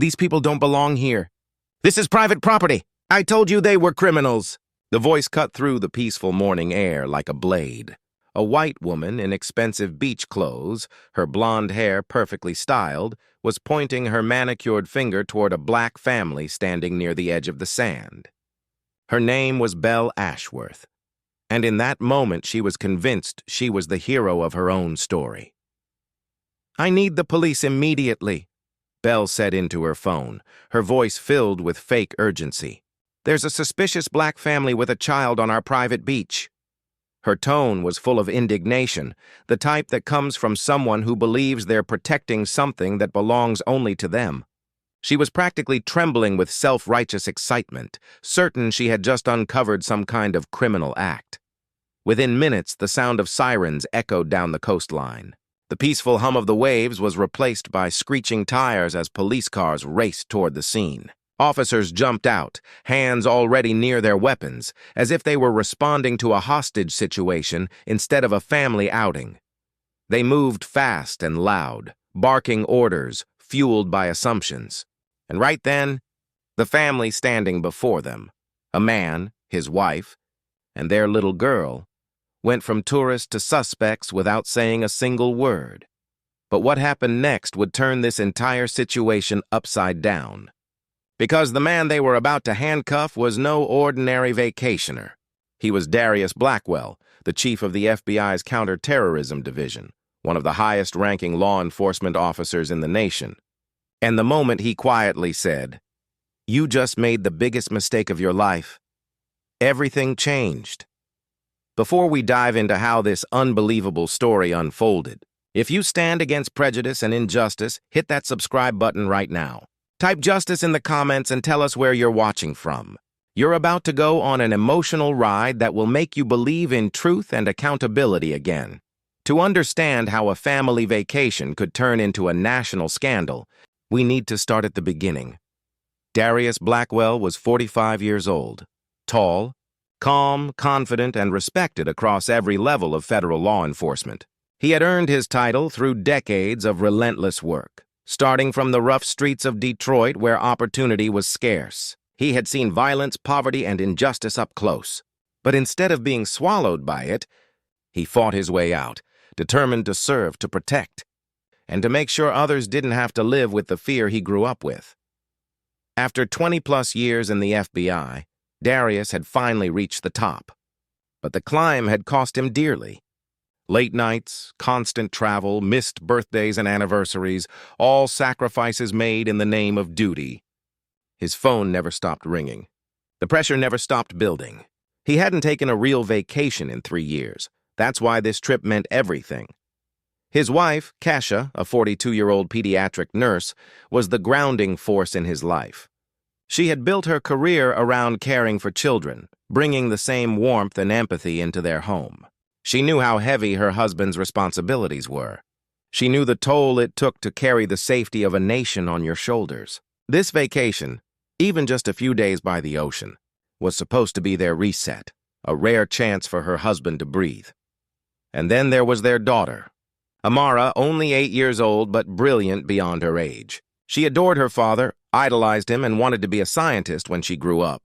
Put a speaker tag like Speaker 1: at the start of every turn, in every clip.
Speaker 1: These people don't belong here. This is private property. I told you they were criminals. The voice cut through the peaceful morning air like a blade. A white woman in expensive beach clothes, her blonde hair perfectly styled, was pointing her manicured finger toward a black family standing near the edge of the sand. Her name was Belle Ashworth, and in that moment she was convinced she was the hero of her own story. "I need the police immediately," Belle said into her phone, her voice filled with fake urgency. "There's a suspicious black family with a child on our private beach." Her tone was full of indignation, the type that comes from someone who believes they're protecting something that belongs only to them. She was practically trembling with self-righteous excitement, certain she had just uncovered some kind of criminal act. Within minutes, the sound of sirens echoed down the coastline. The peaceful hum of the waves was replaced by screeching tires as police cars raced toward the scene. Officers jumped out, hands already near their weapons, as if they were responding to a hostage situation instead of a family outing. They moved fast and loud, barking orders, fueled by assumptions. And right then, the family standing before them, a man, his wife, and their little girl, went from tourists to suspects without saying a single word. But what happened next would turn this entire situation upside down. Because the man they were about to handcuff was no ordinary vacationer. He was Darius Blackwell, the chief of the FBI's counterterrorism division, one of the highest-ranking law enforcement officers in the nation. And the moment he quietly said, "You just made the biggest mistake of your life," everything changed. Before we dive into how this unbelievable story unfolded, if you stand against prejudice and injustice, hit that subscribe button right now. Type justice in the comments and tell us where you're watching from. You're about to go on an emotional ride that will make you believe in truth and accountability again. To understand how a family vacation could turn into a national scandal, we need to start at the beginning. Darius Blackwell was 45 years old, tall, calm, confident, and respected across every level of federal law enforcement. He had earned his title through decades of relentless work. Starting from the rough streets of Detroit where opportunity was scarce, he had seen violence, poverty, and injustice up close. But instead of being swallowed by it, he fought his way out, determined to serve, to protect, and to make sure others didn't have to live with the fear he grew up with. After 20-plus years in the FBI, Darius had finally reached the top. But the climb had cost him dearly. Late nights, constant travel, missed birthdays and anniversaries, all sacrifices made in the name of duty. His phone never stopped ringing. The pressure never stopped building. He hadn't taken a real vacation in 3 years. That's why this trip meant everything. His wife, Kasia, a 42-year-old pediatric nurse, was the grounding force in his life. She had built her career around caring for children, bringing the same warmth and empathy into their home. She knew how heavy her husband's responsibilities were. She knew the toll it took to carry the safety of a nation on your shoulders. This vacation, even just a few days by the ocean, was supposed to be their reset, a rare chance for her husband to breathe. And then there was their daughter, Amara, only 8 years old but brilliant beyond her age. She adored her father, idolized him, and wanted to be a scientist when she grew up.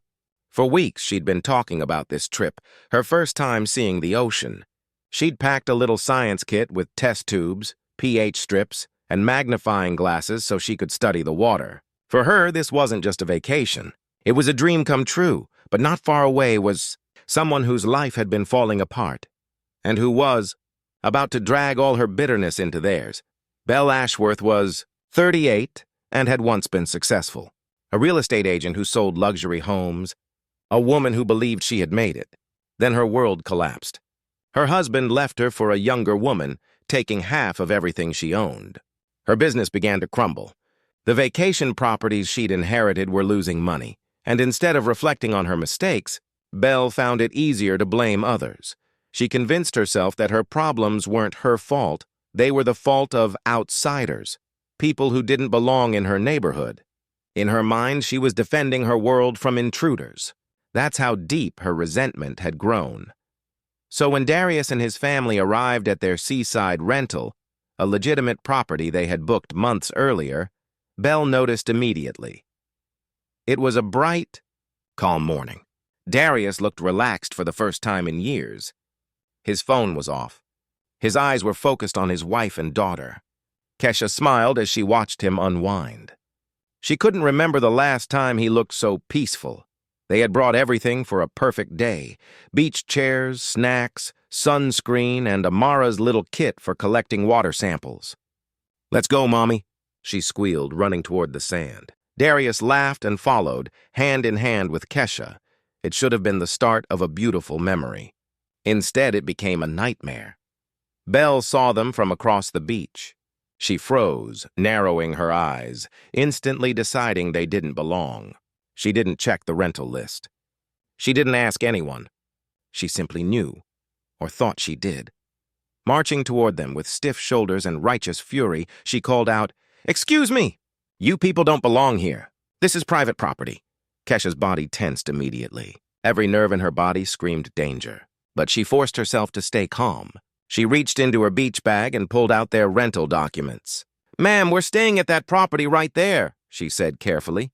Speaker 1: For weeks, she'd been talking about this trip, her first time seeing the ocean. She'd packed a little science kit with test tubes, pH strips, and magnifying glasses so she could study the water. For her, this wasn't just a vacation. It was a dream come true, but not far away was someone whose life had been falling apart, and who was about to drag all her bitterness into theirs. Belle Ashworth was 38 and had once been successful. A real estate agent who sold luxury homes, a woman who believed she had made it. Then her world collapsed. Her husband left her for a younger woman, taking half of everything she owned. Her business began to crumble. The vacation properties she'd inherited were losing money, and instead of reflecting on her mistakes, Belle found it easier to blame others. She convinced herself that her problems weren't her fault, they were the fault of outsiders, people who didn't belong in her neighborhood. In her mind, she was defending her world from intruders. That's how deep her resentment had grown. So when Darius and his family arrived at their seaside rental, a legitimate property they had booked months earlier, Belle noticed immediately. It was a bright, calm morning. Darius looked relaxed for the first time in years. His phone was off. His eyes were focused on his wife and daughter. Kesha smiled as she watched him unwind. She couldn't remember the last time he looked so peaceful. They had brought everything for a perfect day: beach chairs, snacks, sunscreen, and Amara's little kit for collecting water samples. "Let's go, Mommy," she squealed, running toward the sand. Darius laughed and followed, hand in hand with Kesha. It should have been the start of a beautiful memory. Instead, it became a nightmare. Belle saw them from across the beach. She froze, narrowing her eyes, instantly deciding they didn't belong. She didn't check the rental list. She didn't ask anyone. She simply knew, or thought she did. Marching toward them with stiff shoulders and righteous fury, she called out, "Excuse me! You people don't belong here. This is private property." Kesha's body tensed immediately. Every nerve in her body screamed danger. But she forced herself to stay calm. She reached into her beach bag and pulled out their rental documents. "Ma'am, we're staying at that property right there," she said carefully.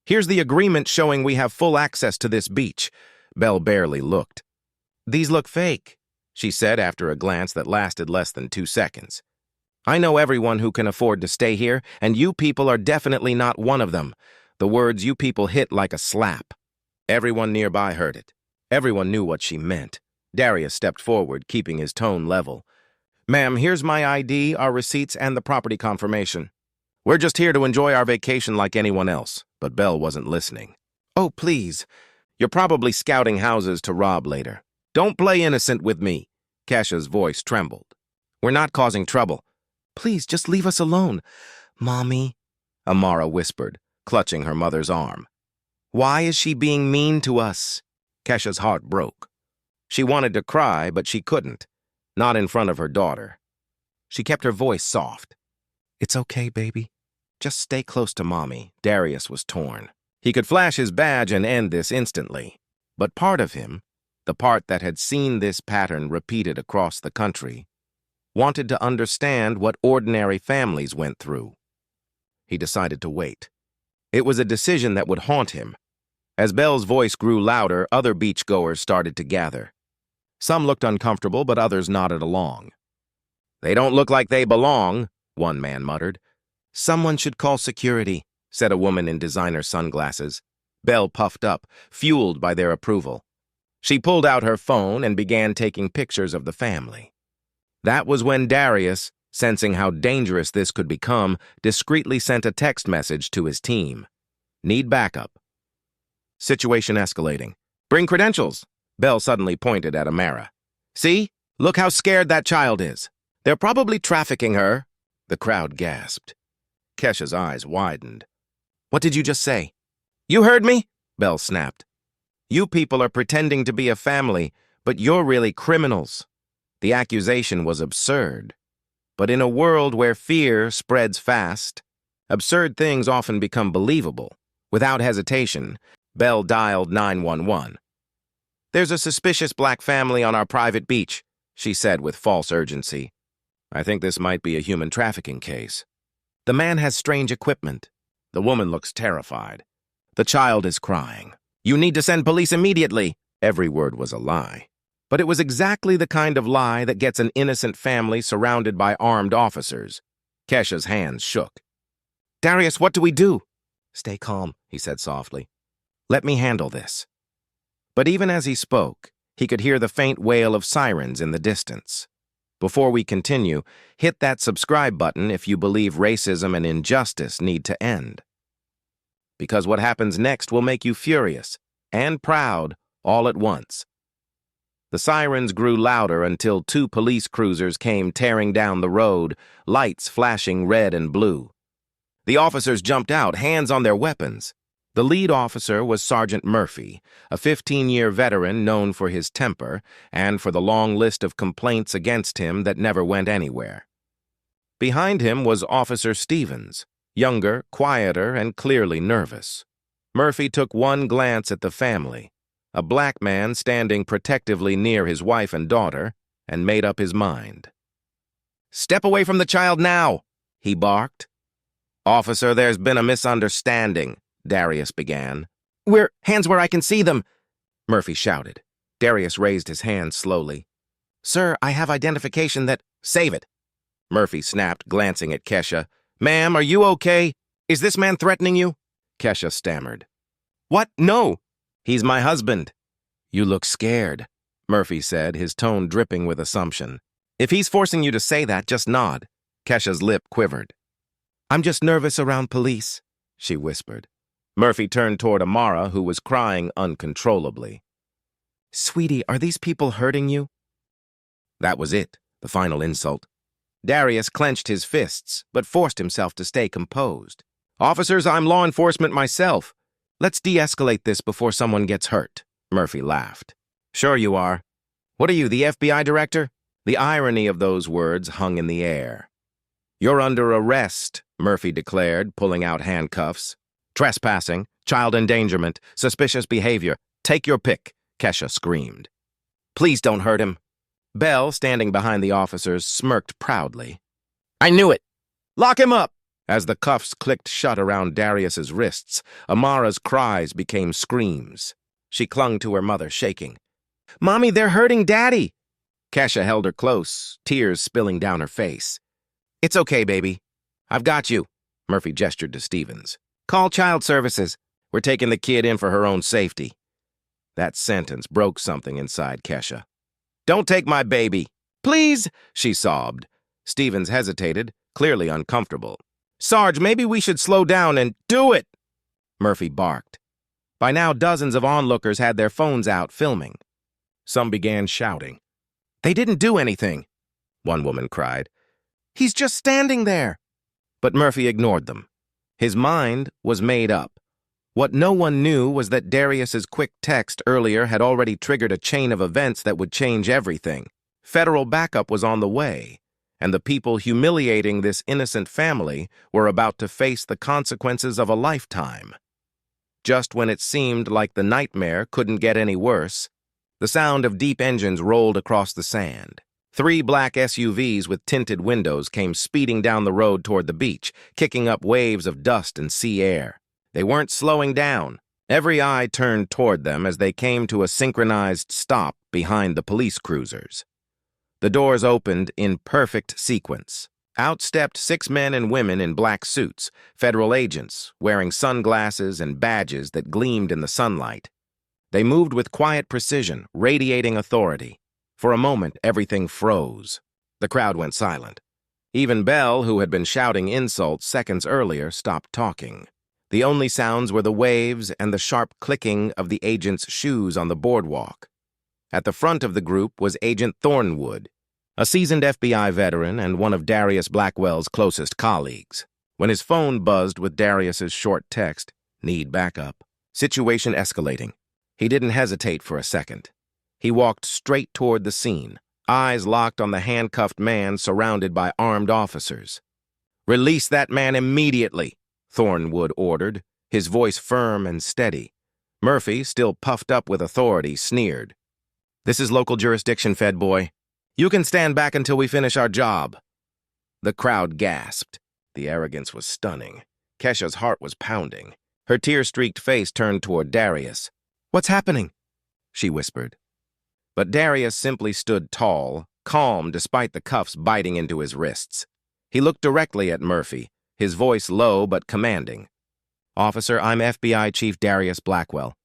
Speaker 1: "Here's the agreement showing we have full access to this beach." Belle barely looked. "These look fake," she said after a glance that lasted less than 2 seconds. "I know everyone who can afford to stay here, and you people are definitely not one of them." The words "you people" hit like a slap. Everyone nearby heard it. Everyone knew what she meant. Darius stepped forward, keeping his tone level. "Ma'am, here's my ID, our receipts, and the property confirmation. We're just here to enjoy our vacation like anyone else." But Belle wasn't listening. "Oh, please. You're probably scouting houses to rob later. Don't play innocent with me." Kesha's voice trembled. "We're not causing trouble. Please, just leave us alone." "Mommy," Amara whispered, clutching her mother's arm. "Why is she being mean to us?" Kesha's heart broke. She wanted to cry, but she couldn't. Not in front of her daughter. She kept her voice soft. "It's okay, baby. Just stay close to Mommy." Darius was torn. He could flash his badge and end this instantly. But part of him, the part that had seen this pattern repeated across the country, wanted to understand what ordinary families went through. He decided to wait. It was a decision that would haunt him. As Belle's voice grew louder, other beachgoers started to gather. Some looked uncomfortable, but others nodded along. "They don't look like they belong," one man muttered. "Someone should call security," said a woman in designer sunglasses. Belle puffed up, fueled by their approval. She pulled out her phone and began taking pictures of the family. That was when Darius, sensing how dangerous this could become, discreetly sent a text message to his team. "Need backup. Situation escalating. Bring credentials." Belle suddenly pointed at Amara. "See? Look how scared that child is. They're probably trafficking her." The crowd gasped. Kesha's eyes widened. "What did you just say?" "You heard me?" Belle snapped. "You people are pretending to be a family, but you're really criminals." The accusation was absurd. But in a world where fear spreads fast, absurd things often become believable. Without hesitation, Belle dialed 911. "There's a suspicious black family on our private beach," she said with false urgency. "I think this might be a human trafficking case. The man has strange equipment." The woman looks terrified. "The child is crying. You need to send police immediately." Every word was a lie. But it was exactly the kind of lie that gets an innocent family surrounded by armed officers. Kesha's hands shook. "Darius, what do we do?" "Stay calm," he said softly. "Let me handle this." But even as he spoke, he could hear the faint wail of sirens in the distance. Before we continue, hit that subscribe button if you believe racism and injustice need to end. Because what happens next will make you furious and proud all at once. The sirens grew louder until 2 police cruisers came tearing down the road, lights flashing red and blue. The officers jumped out, hands on their weapons. The lead officer was Sergeant Murphy, a 15-year veteran known for his temper and for the long list of complaints against him that never went anywhere. Behind him was Officer Stevens, younger, quieter, and clearly nervous. Murphy took one glance at the family, a black man standing protectively near his wife and daughter, and made up his mind. "Step away from the child now," he barked. Officer, there's been a misunderstanding, Darius began. Hands where I can see them, Murphy shouted. Darius raised his hand slowly. Sir, I have identification that— Save it, Murphy snapped, glancing at Kesha. Ma'am, are you okay? Is this man threatening you? Kesha stammered. What? No. He's my husband. You look scared, Murphy said, his tone dripping with assumption. If he's forcing you to say that, just nod. Kesha's lip quivered. I'm just nervous around police, she whispered. Murphy turned toward Amara, who was crying uncontrollably. Sweetie, are these people hurting you? That was it, the final insult. Darius clenched his fists, but forced himself to stay composed. Officers, I'm law enforcement myself. Let's de-escalate this before someone gets hurt, Murphy laughed. Sure you are. What are you, the FBI director? The irony of those words hung in the air. You're under arrest, Murphy declared, pulling out handcuffs. Trespassing, child endangerment, suspicious behavior. Take your pick, Kesha screamed. Please don't hurt him. Bell, standing behind the officers, smirked proudly. I knew it! Lock him up! As the cuffs clicked shut around Darius's wrists, Amara's cries became screams. She clung to her mother, shaking. Mommy, they're hurting Daddy! Kesha held her close, tears spilling down her face. It's okay, baby. I've got you, Murphy gestured to Stevens. Call child services. We're taking the kid in for her own safety. That sentence broke something inside Kesha. Don't take my baby. Please, she sobbed. Stevens hesitated, clearly uncomfortable. Sarge, maybe we should slow down and do it, Murphy barked. By now, dozens of onlookers had their phones out filming. Some began shouting. They didn't do anything, one woman cried. He's just standing there. But Murphy ignored them. His mind was made up. What no one knew was that Darius's quick text earlier had already triggered a chain of events that would change everything. Federal backup was on the way, and the people humiliating this innocent family were about to face the consequences of a lifetime. Just when it seemed like the nightmare couldn't get any worse, the sound of deep engines rolled across the sand. 3 black SUVs with tinted windows came speeding down the road toward the beach, kicking up waves of dust and sea air. They weren't slowing down. Every eye turned toward them as they came to a synchronized stop behind the police cruisers. The doors opened in perfect sequence. Out stepped 6 men and women in black suits, federal agents, wearing sunglasses and badges that gleamed in the sunlight. They moved with quiet precision, radiating authority. For a moment, everything froze. The crowd went silent. Even Bell, who had been shouting insults seconds earlier, stopped talking. The only sounds were the waves and the sharp clicking of the agent's shoes on the boardwalk. At the front of the group was Agent Thornwood, a seasoned FBI veteran and one of Darius Blackwell's closest colleagues. When his phone buzzed with Darius's short text, "Need backup," situation escalating, he didn't hesitate for a second. He walked straight toward the scene, eyes locked on the handcuffed man surrounded by armed officers. "Release that man immediately," Thornwood ordered, his voice firm and steady. Murphy, still puffed up with authority, sneered. "This is local jurisdiction, Fed boy. You can stand back until we finish our job." The crowd gasped. The arrogance was stunning. Kesha's heart was pounding. Her tear-streaked face turned toward Darius. "What's happening?" she whispered. But Darius simply stood tall, calm despite the cuffs biting into his wrists. He looked directly at Murphy, his voice low but commanding. "Officer, I'm FBI Chief Darius Blackwell.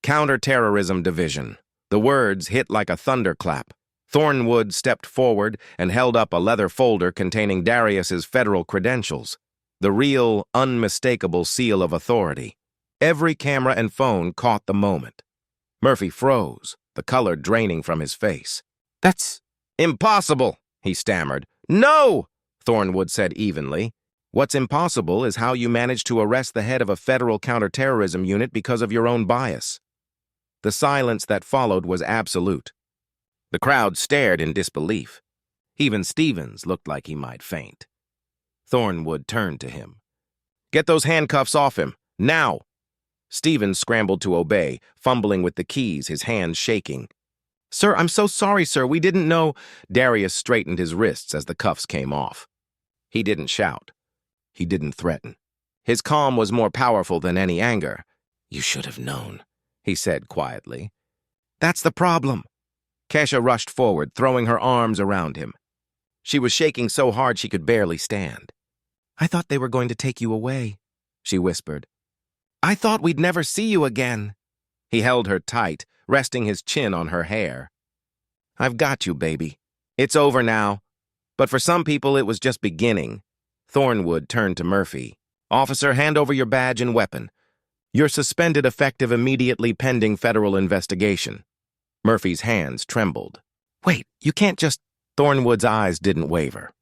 Speaker 1: Counterterrorism Division." The words hit like a thunderclap. Thornwood stepped forward and held up a leather folder containing Darius's federal credentials, the real, unmistakable seal of authority. Every camera and phone caught the moment. Murphy froze, the color draining from his face. "That's impossible," he stammered. "No," Thornwood said evenly. "What's impossible is how you managed to arrest the head of a federal counterterrorism unit because of your own bias." The silence that followed was absolute. The crowd stared in disbelief. Even Stevens looked like he might faint. Thornwood turned to him. "Get those handcuffs off him, now!" Stevens scrambled to obey, fumbling with the keys, his hands shaking. "Sir, I'm so sorry, sir. We didn't know—" Darius straightened his wrists as the cuffs came off. He didn't shout. He didn't threaten. His calm was more powerful than any anger. "You should have known," he said quietly. "That's the problem." Kesha rushed forward, throwing her arms around him. She was shaking so hard she could barely stand. "I thought they were going to take you away," she whispered. "I thought we'd never see you again." He held her tight, resting his chin on her hair. "I've got you, baby. It's over now." But for some people, it was just beginning. Thornwood turned to Murphy. "Officer, hand over your badge and weapon. You're suspended effective immediately pending federal investigation." Murphy's hands trembled. "Wait, you can't just—" Thornwood's eyes didn't waver.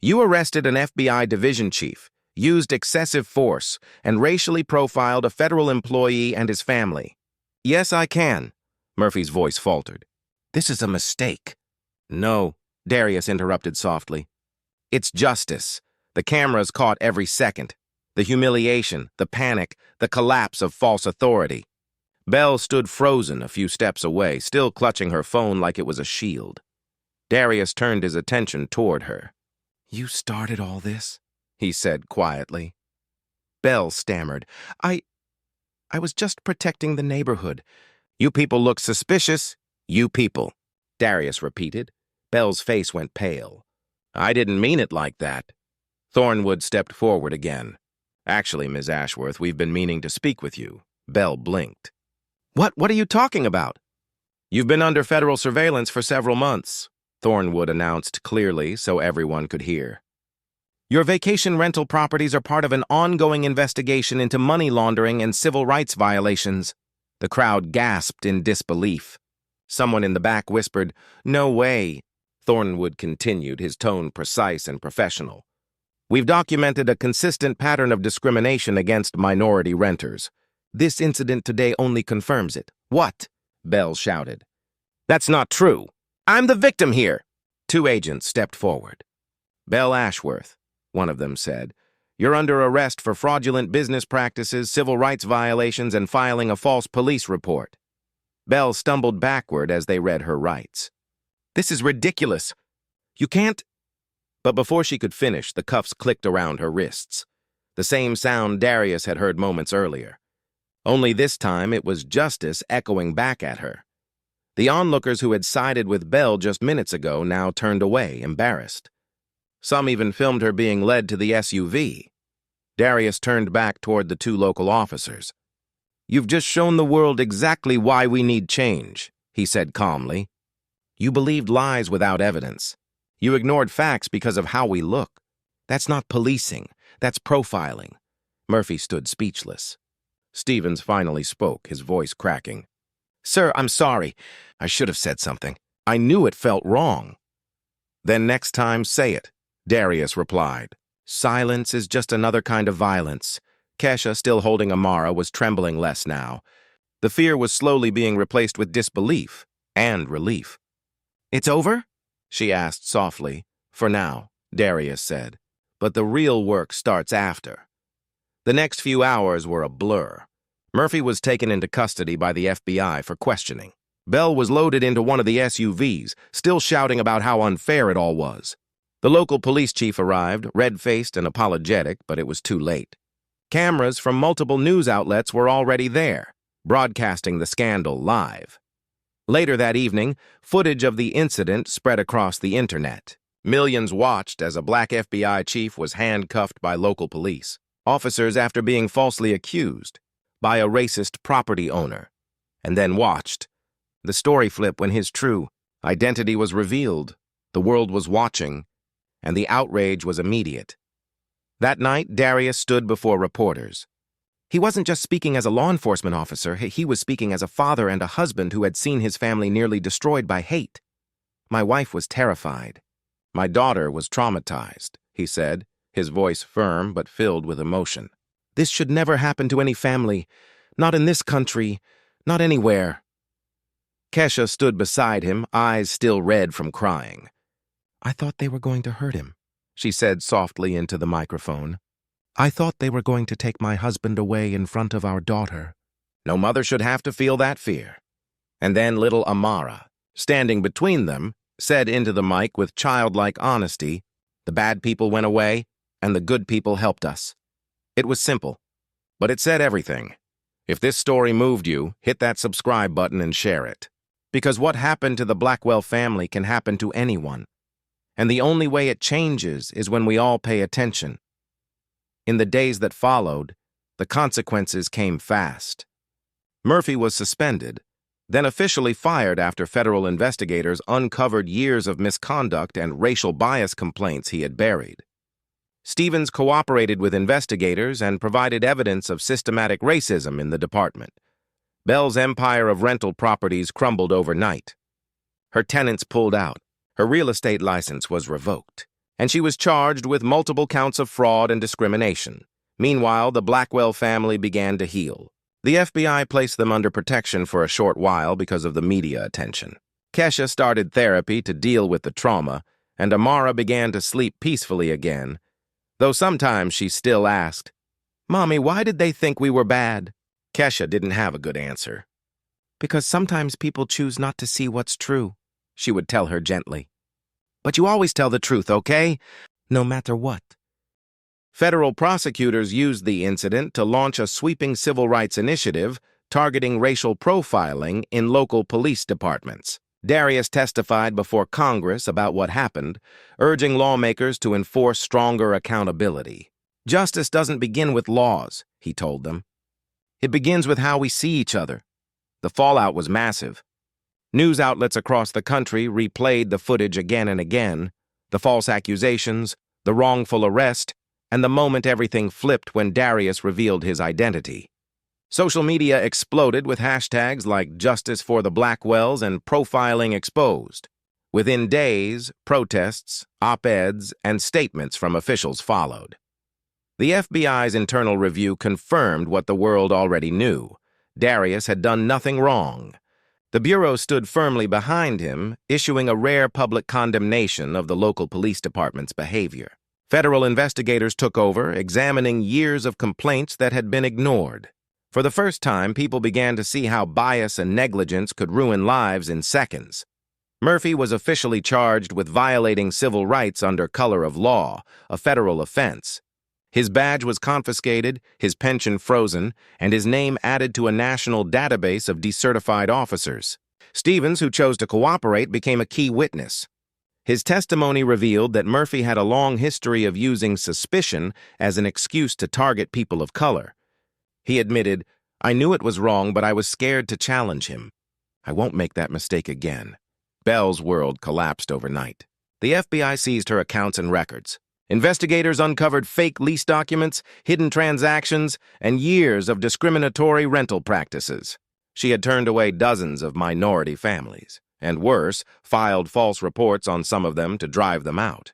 Speaker 1: "You arrested an FBI division chief, used excessive force, and racially profiled a federal employee and his family." "Yes, I can," Murphy's voice faltered. "This is a mistake." "No," Darius interrupted softly. "It's justice. The cameras caught every second. The humiliation, the panic, the collapse of false authority." Belle stood frozen a few steps away, still clutching her phone like it was a shield. Darius turned his attention toward her. "You started all this?" he said quietly. Belle stammered. I was just protecting the neighborhood." "You people look suspicious." "You people," Darius repeated. Belle's face went pale. "I didn't mean it like that." Thornwood stepped forward again. "Actually, Ms. Ashworth, we've been meaning to speak with you." Belle blinked. What are you talking about?" "You've been under federal surveillance for several months," Thornwood announced clearly so everyone could hear. "Your vacation rental properties are part of an ongoing investigation into money laundering and civil rights violations." The crowd gasped in disbelief. Someone in the back whispered, "No way." Thornwood continued, his tone precise and professional. "We've documented a consistent pattern of discrimination against minority renters. This incident today only confirms it." "What?" Belle shouted. "That's not true. I'm the victim here." Two agents stepped forward. "Belle Ashworth," one of them said, "you're under arrest for fraudulent business practices, civil rights violations, and filing a false police report." Belle stumbled backward as they read her rights. "This is ridiculous. You can't—" But before she could finish, the cuffs clicked around her wrists. The same sound Darius had heard moments earlier. Only this time it was justice echoing back at her. The onlookers who had sided with Belle just minutes ago now turned away, embarrassed. Some even filmed her being led to the SUV. Darius turned back toward the two local officers. "You've just shown the world exactly why we need change," he said calmly. "You believed lies without evidence. You ignored facts because of how we look. That's not policing. That's profiling." Murphy stood speechless. Stevens finally spoke, his voice cracking. "Sir, I'm sorry. I should have said something. I knew it felt wrong." "Then next time, say it," Darius replied. "Silence is just another kind of violence." Kesha, still holding Amara, was trembling less now. The fear was slowly being replaced with disbelief and relief. "It's over?" she asked softly. "For now," Darius said. "But the real work starts after." The next few hours were a blur. Murphy was taken into custody by the FBI for questioning. Belle was loaded into one of the SUVs, still shouting about how unfair it all was. The local police chief arrived, red-faced and apologetic, but it was too late. Cameras from multiple news outlets were already there, broadcasting the scandal live. Later that evening, footage of the incident spread across the internet. Millions watched as a black FBI chief was handcuffed by local police officers after being falsely accused by a racist property owner, and then watched. The story flipped when his true identity was revealed. The world was watching, and the outrage was immediate. That night, Darius stood before reporters. He wasn't just speaking as a law enforcement officer, he was speaking as a father and a husband who had seen his family nearly destroyed by hate. "My wife was terrified. My daughter was traumatized," he said, his voice firm but filled with emotion. "This should never happen to any family. Not in this country. Not anywhere." Kesha stood beside him, eyes still red from crying. "I thought they were going to hurt him," she said softly into the microphone. "I thought they were going to take my husband away in front of our daughter." No mother should have to feel that fear. And then little Amara, standing between them, said into the mic with childlike honesty, "The bad people went away, and the good people helped us." It was simple, but it said everything. If this story moved you, hit that subscribe button and share it. Because what happened to the Blackwell family can happen to anyone. And the only way it changes is when we all pay attention. In the days that followed, the consequences came fast. Murphy was suspended, then officially fired after federal investigators uncovered years of misconduct and racial bias complaints he had buried. Stevens cooperated with investigators and provided evidence of systematic racism in the department. Bell's empire of rental properties crumbled overnight. Her tenants pulled out, her real estate license was revoked, and she was charged with multiple counts of fraud and discrimination. Meanwhile, the Blackwell family began to heal. The FBI placed them under protection for a short while because of the media attention. Kesha started therapy to deal with the trauma, and Amara began to sleep peacefully again, though sometimes she still asked, "Mommy, why did they think we were bad?" Kesha didn't have a good answer. "Because sometimes people choose not to see what's true," she would tell her gently. "But you always tell the truth, okay? No matter what." Federal prosecutors used the incident to launch a sweeping civil rights initiative targeting racial profiling in local police departments. Darius testified before Congress about what happened, urging lawmakers to enforce stronger accountability. "Justice doesn't begin with laws," he told them. "It begins with how we see each other." The fallout was massive. News outlets across the country replayed the footage again and again, the false accusations, the wrongful arrest, and the moment everything flipped when Darius revealed his identity. Social media exploded with hashtags like Justice for the Blackwells and Profiling Exposed. Within days, protests, op-eds, and statements from officials followed. The FBI's internal review confirmed what the world already knew. Darius had done nothing wrong. The Bureau stood firmly behind him, issuing a rare public condemnation of the local police department's behavior. Federal investigators took over, examining years of complaints that had been ignored. For the first time, people began to see how bias and negligence could ruin lives in seconds. Murphy was officially charged with violating civil rights under color of law, a federal offense. His badge was confiscated, his pension frozen, and his name added to a national database of decertified officers. Stevens, who chose to cooperate, became a key witness. His testimony revealed that Murphy had a long history of using suspicion as an excuse to target people of color. He admitted, "I knew it was wrong, but I was scared to challenge him. I won't make that mistake again." Bell's world collapsed overnight. The FBI seized her accounts and records. Investigators uncovered fake lease documents, hidden transactions, and years of discriminatory rental practices. She had turned away dozens of minority families, and worse, filed false reports on some of them to drive them out.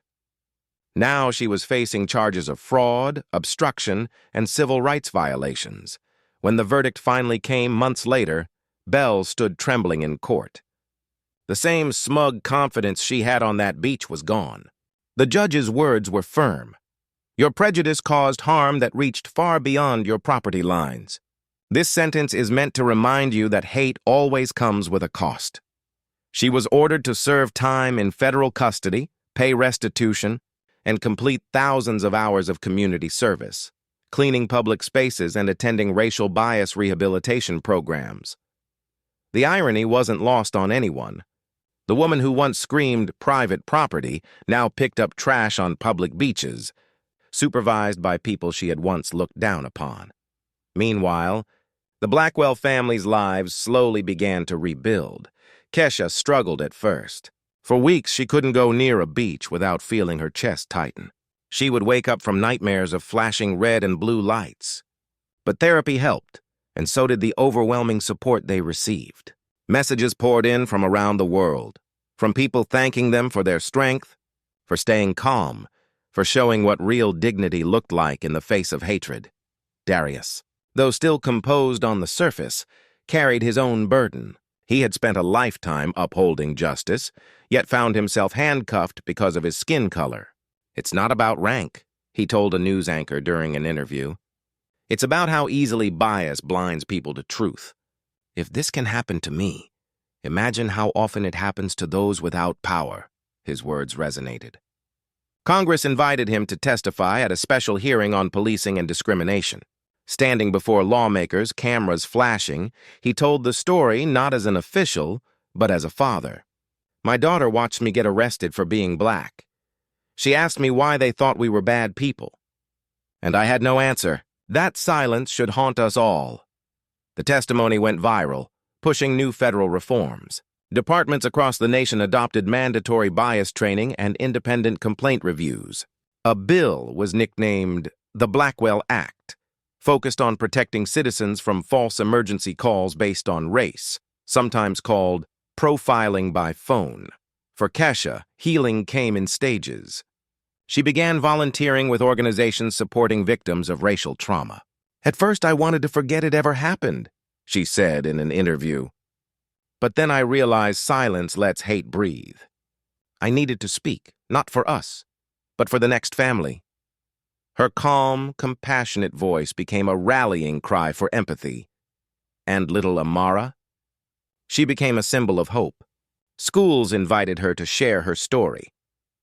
Speaker 1: Now she was facing charges of fraud, obstruction, and civil rights violations. When the verdict finally came months later, Bell stood trembling in court. The same smug confidence she had on that beach was gone. The judge's words were firm. "Your prejudice caused harm that reached far beyond your property lines. This sentence is meant to remind you that hate always comes with a cost." She was ordered to serve time in federal custody, pay restitution, and complete thousands of hours of community service, cleaning public spaces and attending racial bias rehabilitation programs. The irony wasn't lost on anyone. The woman who once screamed private property now picked up trash on public beaches, supervised by people she had once looked down upon. Meanwhile, the Blackwell family's lives slowly began to rebuild. Kesha struggled at first. For weeks, she couldn't go near a beach without feeling her chest tighten. She would wake up from nightmares of flashing red and blue lights. But therapy helped, and so did the overwhelming support they received. Messages poured in from around the world, from people thanking them for their strength, for staying calm, for showing what real dignity looked like in the face of hatred. Darius, though still composed on the surface, carried his own burden. He had spent a lifetime upholding justice, yet found himself handcuffed because of his skin color. "It's not about rank," he told a news anchor during an interview. "It's about how easily bias blinds people to truth. If this can happen to me, imagine how often it happens to those without power." His words resonated. Congress invited him to testify at a special hearing on policing and discrimination. Standing before lawmakers, cameras flashing, he told the story not as an official, but as a father. My daughter watched me get arrested for being black. She asked me why they thought we were bad people. And I had no answer. That silence should haunt us all. The testimony went viral, pushing new federal reforms. Departments across the nation adopted mandatory bias training and independent complaint reviews. A bill was nicknamed the Blackwell Act, focused on protecting citizens from false emergency calls based on race, sometimes called profiling by phone. For Kesha, healing came in stages. She began volunteering with organizations supporting victims of racial trauma. "At first, I wanted to forget it ever happened," she said in an interview. "But then I realized silence lets hate breathe. I needed to speak, not for us, but for the next family." Her calm, compassionate voice became a rallying cry for empathy. And little Amara? She became a symbol of hope. Schools invited her to share her story,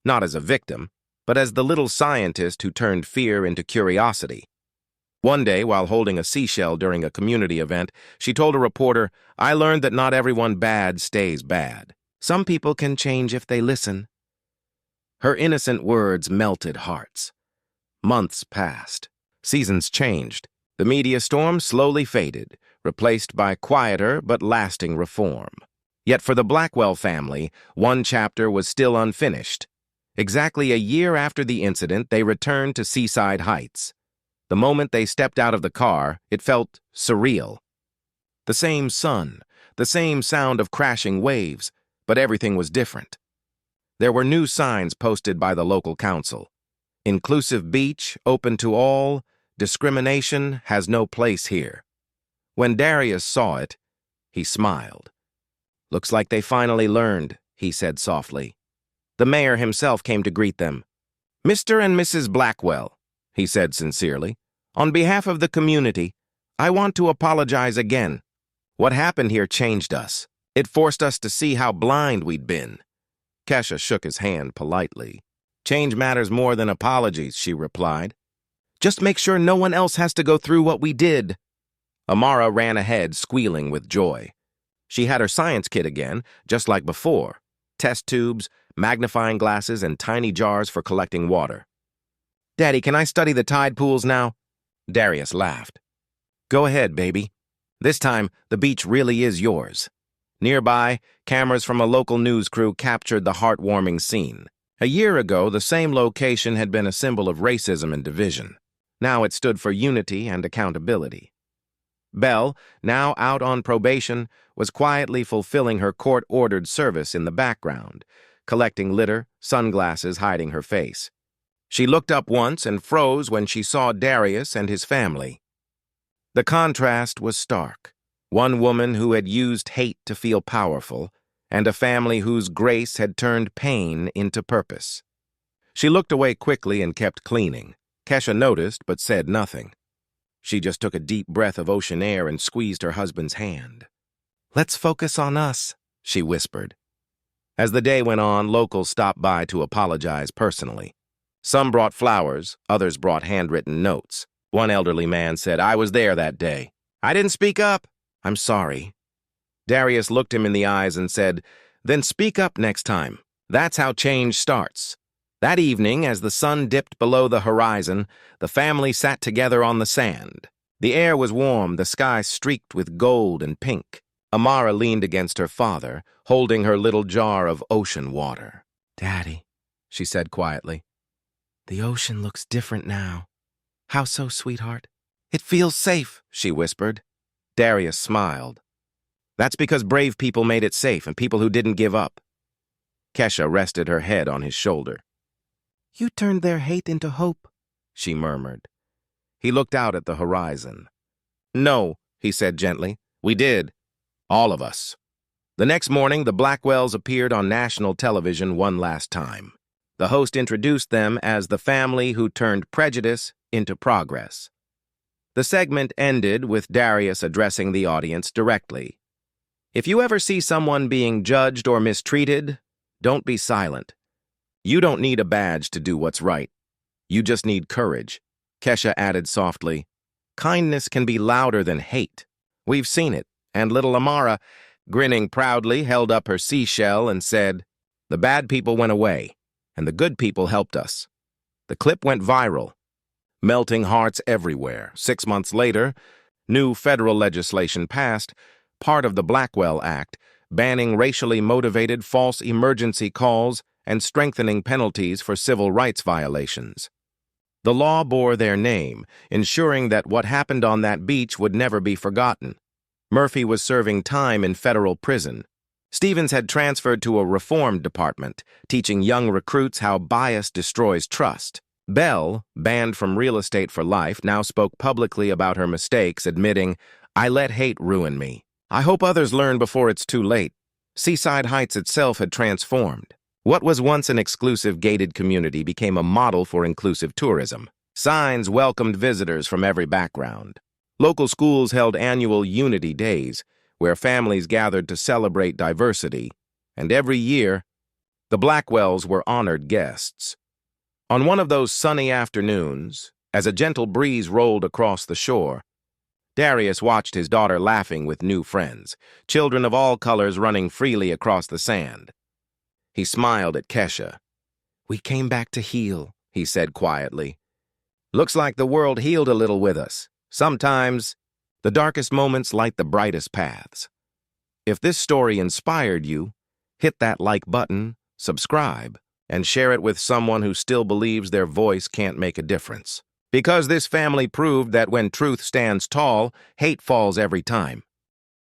Speaker 1: not as a victim, but as the little scientist who turned fear into curiosity. One day, while holding a seashell during a community event, she told a reporter, "I learned that not everyone bad stays bad. Some people can change if they listen." Her innocent words melted hearts. Months passed. Seasons changed. The media storm slowly faded, replaced by quieter but lasting reform. Yet for the Blackwell family, one chapter was still unfinished. Exactly a year after the incident, they returned to Seaside Heights. The moment they stepped out of the car, it felt surreal. The same sun, the same sound of crashing waves, but everything was different. There were new signs posted by the local council. "Inclusive beach, open to all, discrimination has no place here." When Darius saw it, he smiled. "Looks like they finally learned," he said softly. The mayor himself came to greet them. "Mr. and Mrs. Blackwell," he said sincerely, "on behalf of the community, I want to apologize again. What happened here changed us. It forced us to see how blind we'd been." Kesha shook his hand politely. "Change matters more than apologies," she replied. "Just make sure no one else has to go through what we did." Amara ran ahead, squealing with joy. She had her science kit again, just like before. Test tubes, magnifying glasses, and tiny jars for collecting water. "Daddy, can I study the tide pools now?" Darius laughed. "Go ahead, baby. This time, the beach really is yours." Nearby, cameras from a local news crew captured the heartwarming scene. A year ago, the same location had been a symbol of racism and division. Now it stood for unity and accountability. Belle, now out on probation, was quietly fulfilling her court-ordered service in the background, collecting litter, sunglasses hiding her face. She looked up once and froze when she saw Darius and his family. The contrast was stark. One woman who had used hate to feel powerful, and a family whose grace had turned pain into purpose. She looked away quickly and kept cleaning. Kesha noticed but said nothing. She just took a deep breath of ocean air and squeezed her husband's hand. "Let's focus on us," she whispered. As the day went on, locals stopped by to apologize personally. Some brought flowers, others brought handwritten notes. One elderly man said, "I was there that day. I didn't speak up. I'm sorry." Darius looked him in the eyes and said, "Then speak up next time. That's how change starts." That evening, as the sun dipped below the horizon, the family sat together on the sand. The air was warm, the sky streaked with gold and pink. Amara leaned against her father, holding her little jar of ocean water. "Daddy," she said quietly, "the ocean looks different now." "How so, sweetheart?" "It feels safe," she whispered. Darius smiled. "That's because brave people made it safe and people who didn't give up." Kesha rested her head on his shoulder. "You turned their hate into hope," she murmured. He looked out at the horizon. "No," he said gently. "We did. All of us." The next morning, the Blackwells appeared on national television one last time. The host introduced them as the family who turned prejudice into progress. The segment ended with Darius addressing the audience directly. "If you ever see someone being judged or mistreated, don't be silent. You don't need a badge to do what's right. You just need courage. Kesha added softly. Kindness can be louder than hate. We've seen it, and little Amara, grinning proudly, held up her seashell and said, The bad people went away, and the good people helped us. The clip went viral, melting hearts everywhere. 6 months later, new federal legislation passed, part of the Blackwell Act, banning racially motivated false emergency calls and strengthening penalties for civil rights violations. The law bore their name, ensuring that what happened on that beach would never be forgotten. Murphy was serving time in federal prison. Stevens had transferred to a reform department, teaching young recruits how bias destroys trust. Bell, banned from real estate for life, now spoke publicly about her mistakes, admitting, I let hate ruin me. I hope others learn before it's too late. Seaside Heights itself had transformed. What was once an exclusive gated community became a model for inclusive tourism. Signs welcomed visitors from every background. Local schools held annual Unity Days, where families gathered to celebrate diversity, and every year, the Blackwells were honored guests. On one of those sunny afternoons, as a gentle breeze rolled across the shore, Darius watched his daughter laughing with new friends, children of all colors running freely across the sand. He smiled at Kesha. We came back to heal, he said quietly. Looks like the world healed a little with us. Sometimes, the darkest moments light the brightest paths. If this story inspired you, hit that like button, subscribe, and share it with someone who still believes their voice can't make a difference. Because this family proved that when truth stands tall, hate falls every time.